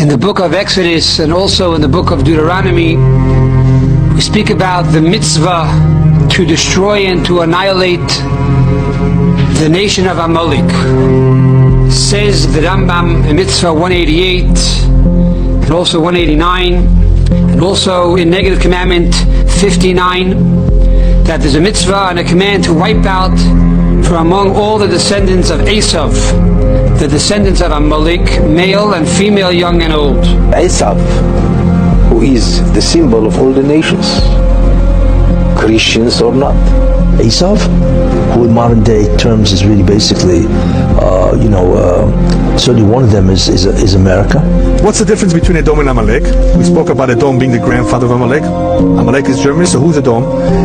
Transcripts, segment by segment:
In the book of Exodus and also in the book of Deuteronomy, we speak about the mitzvah to destroy and to annihilate the nation of Amalek. Says the Rambam in Mitzvah 188 and also 189 and also in Negative Commandment 59 that there's a mitzvah and a command to wipe out from among all the descendants of Esav, the descendants of Amalek, male and female, young and old. Esav, who is the symbol of all the nations, Christians or not. Esav, who in modern day terms is really basically, certainly one of them is America. What's the difference between Edom and Amalek? We spoke about Edom being the grandfather of Amalek. Amalek is Germany, so who's Edom?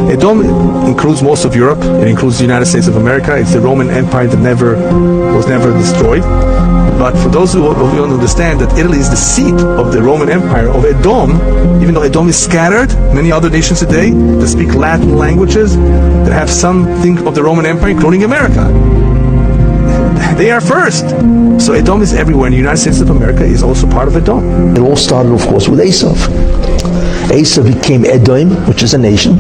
Edom includes most of Europe. It includes the United States of America. It's the Roman Empire that was never destroyed. But for those who don't understand that Italy is the seat of the Roman Empire of Edom, even though Edom is scattered, many other nations today that speak Latin languages, that have something of the Roman Empire, including America. They are first. So Edom is everywhere, and the United States of America is also part of Edom. It all started, of course, with Esav. Esav became Edom, which is a nation.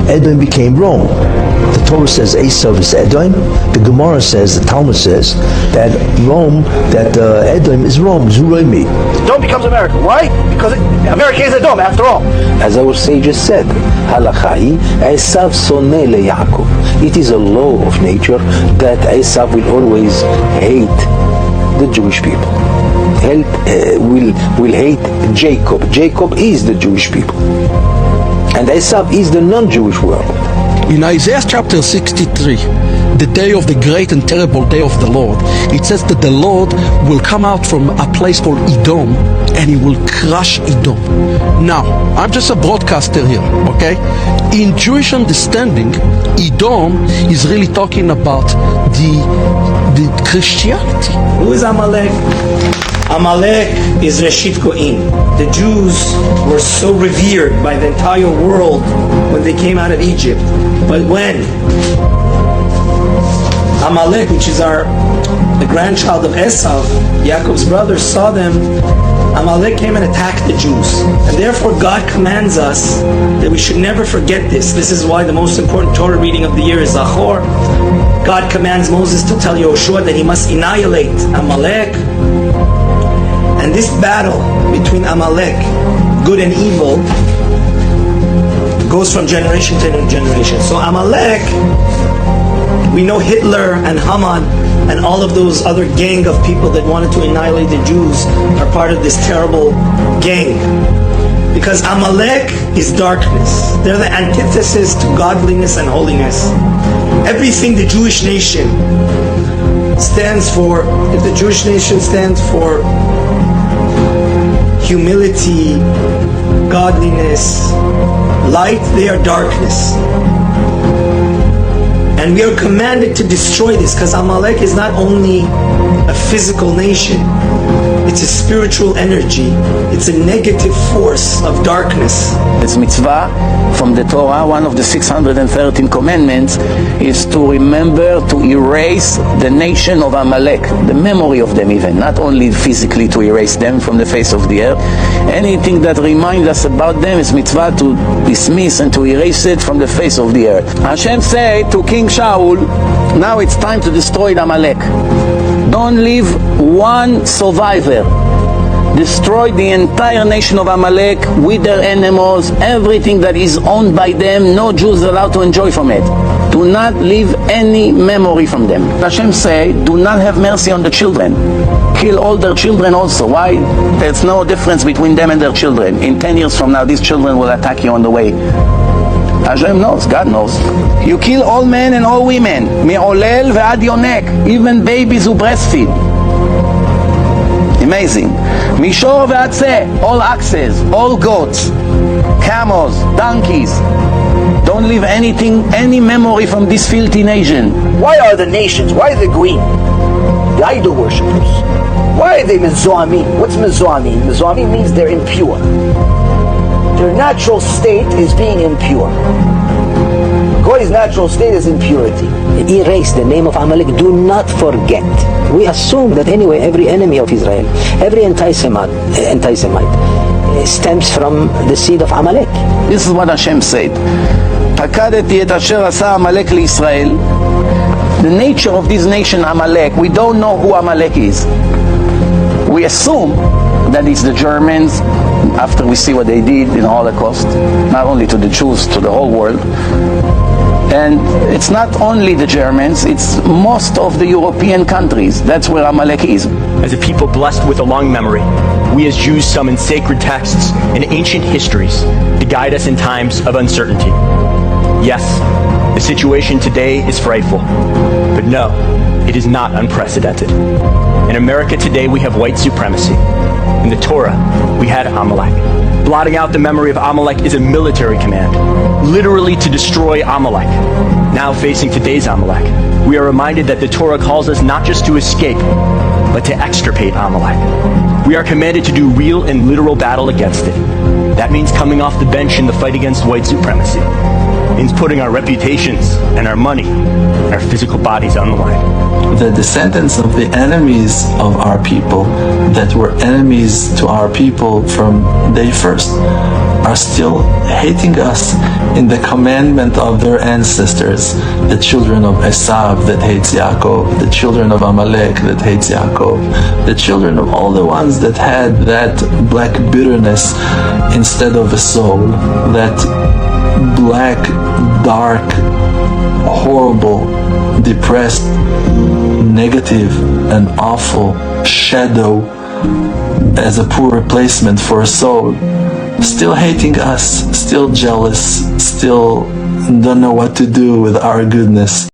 Edom became Rome. The Torah says Esav is Edom. The Gemara says, the Talmud says, that Edom is Rome, Zuroimi. Edom becomes America. Why? Because America is Edom, after all. As our sages said, Halachai, Esav soneh le Yaakov. It is a law of nature that Esav will always hate the Jewish people. Will hate Jacob. Jacob is the Jewish people. And Esav is the non-Jewish world. In Isaiah chapter 63, the day of the great and terrible day of the Lord, it says that the Lord will come out from a place called Edom and he will crush Edom. Now, I'm just a broadcaster here, okay? In Jewish understanding, Edom is really talking about the Christianity. Who is Amalek? Amalek is Reshit Go'im. The Jews were so revered by the entire world when they came out of Egypt. But when Amalek, which is the grandchild of Esav, Yaakov's brother, saw them, Amalek came and attacked the Jews. And therefore God commands us that we should never forget this. This is why the most important Torah reading of the year is Zachor. God commands Moses to tell Yoshua that he must annihilate Amalek. And this battle between Amalek, good and evil, goes from generation to generation. So Amalek, we know Hitler and Haman and all of those other gang of people that wanted to annihilate the Jews are part of this terrible gang. Because Amalek is darkness. They're the antithesis to godliness and holiness. Everything the Jewish nation stands for, if the Jewish nation stands for humility, godliness, light, they are darkness. And we are commanded to destroy this, because Amalek is not only a physical nation, it's a spiritual energy. It's a negative force of darkness. It's mitzvah from the Torah. One of the 613 commandments is to remember to erase the nation of Amalek, the memory of them even, not only physically to erase them from the face of the earth. Anything that reminds us about them is mitzvah to dismiss and to erase it from the face of the earth. Hashem said to King Shaul, now it's time to destroy Amalek. Don't leave one survivor. Destroy the entire nation of Amalek with their animals, everything that is owned by them. No Jews are allowed to enjoy from it. Do not leave any memory from them. Hashem say, do not have mercy on the children. Kill all their children also. Why? There's no difference between them and their children. In 10 years from now, these children will attack you on the way. Hashem knows, God knows. You kill all men and all women, me'olel ve'ad yonek, even babies who breastfeed. Amazing. Mishor ve'atzeh, all oxes, all goats, camels, donkeys. Don't leave anything, any memory from this filthy nation. Why are the nations, why are the green? The idol worshippers. Why are they mezoamim? What's mezoamim? Mezoamim means they're impure. Their natural state is being impure. God's natural state is impurity. Erase the name of Amalek. Do not forget. We assume that anyway every enemy of Israel, every anti-Semite stems from the seed of Amalek. This is what Hashem said. פקדתי את אשר עשה עמלק לישראל. The nature of this nation Amalek, we don't know who Amalek is. We assume that it's the Germans after we see what they did in the Holocaust, not only to the Jews, to the whole world. And it's not only the Germans, it's most of the European countries. That's where Amalek is. As a people blessed with a long memory, we as Jews summon sacred texts and ancient histories to guide us in times of uncertainty. Yes, the situation today is frightful, but no, it is not unprecedented. In America today we have white supremacy. In the Torah, we had Amalek. Blotting out the memory of Amalek is a military command, literally to destroy Amalek. Now facing today's Amalek, we are reminded that the Torah calls us not just to escape, but to extirpate Amalek. We are commanded to do real and literal battle against it. That means coming off the bench in the fight against white supremacy. It means putting our reputations and our money and our physical bodies on the line. The descendants of the enemies of our people that were enemies to our people from day first are still hating us in the commandment of their ancestors, the children of Esav that hates Yaakov, the children of Amalek that hates Yaakov, the children of all the ones that had that black bitterness instead of a soul, that black, dark, horrible, depressed, negative and awful shadow as a poor replacement for a soul, still hating us, still jealous, still don't know what to do with our goodness.